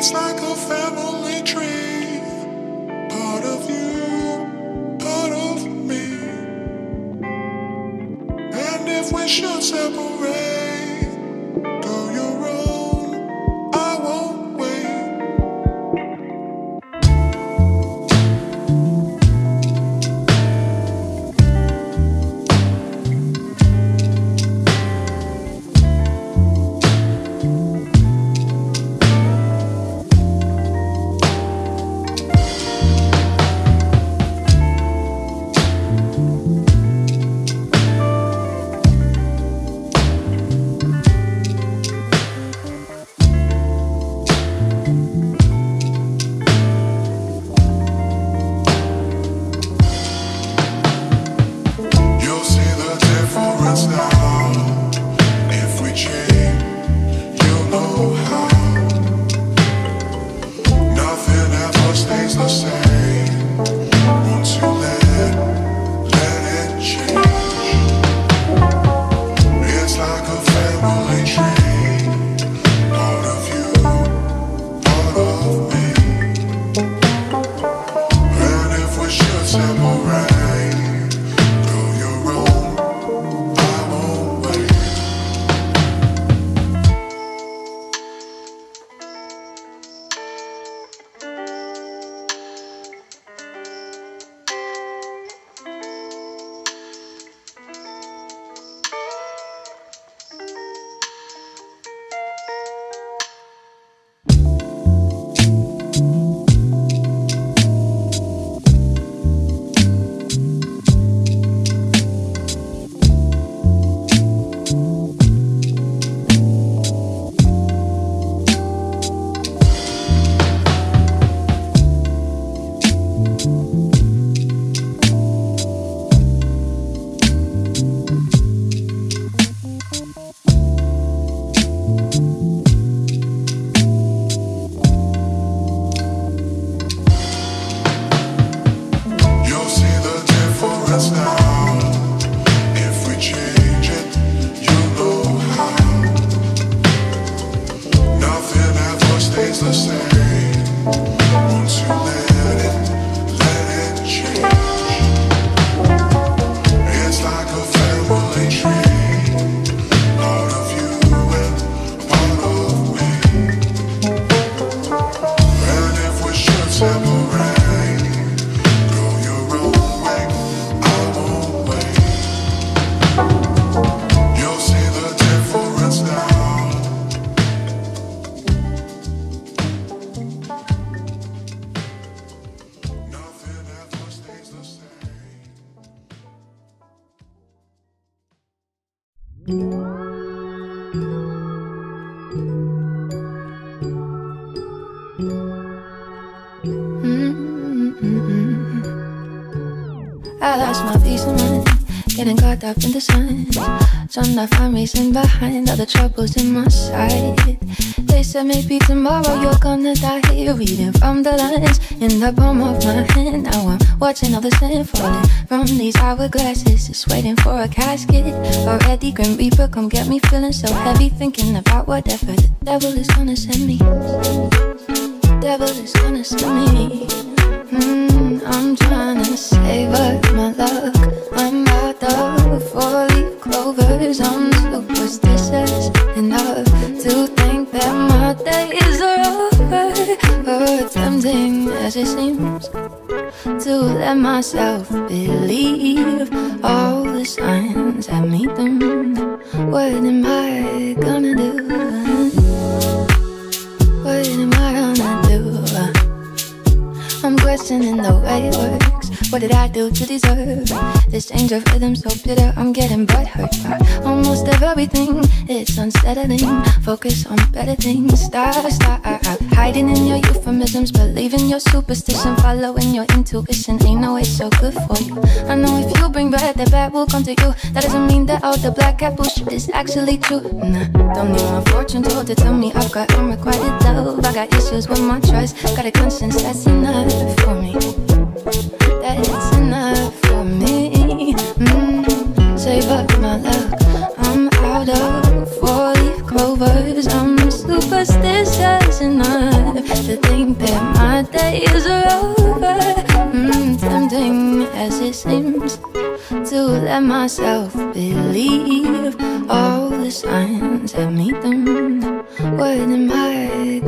It's like a family tree. Part of you, part of me. And if we should separate, go your own, I won't wait. I lost my peace of mind, getting caught up in the sun, trying to find reason behind all the troubles in my side. They said maybe tomorrow you're gonna die, reading from the lines in the palm of my hand. Now I'm watching all the sand falling from these hourglasses, just waiting for a casket. Already Grim Reaper, come get me feeling so heavy, thinking about whatever the devil is gonna send me. Devil is gonna send me. I'm trying to save up my luck. I'm out of 4-leaf clovers. I'm superstitious enough to think that my days are over. But tempting as it seems to let myself believe all the signs that meet them. What am I gonna do? What am I gonna do? I'm questioning the way it works. What did I do to deserve this change of rhythm so bitter? I'm getting butthurt by almost everything. It's unsettling. Focus on better things. Stop hiding in your euphemisms, believing your superstition, following your intuition. Ain't no way so good for you. I know if you bring bad, that bad will come to you. That doesn't mean that all the black cat bullshit is actually true. Nah, don't need my fortune told to tell me I've got unrequited love. I got issues with my trust, got a conscience that's enough for me. That's enough for me. Save up my luck. I'm out of 4-leaf clovers. I'm superstitious enough to think that my days are over. Tempting as it seems to let myself believe all the signs have me doomed. What am I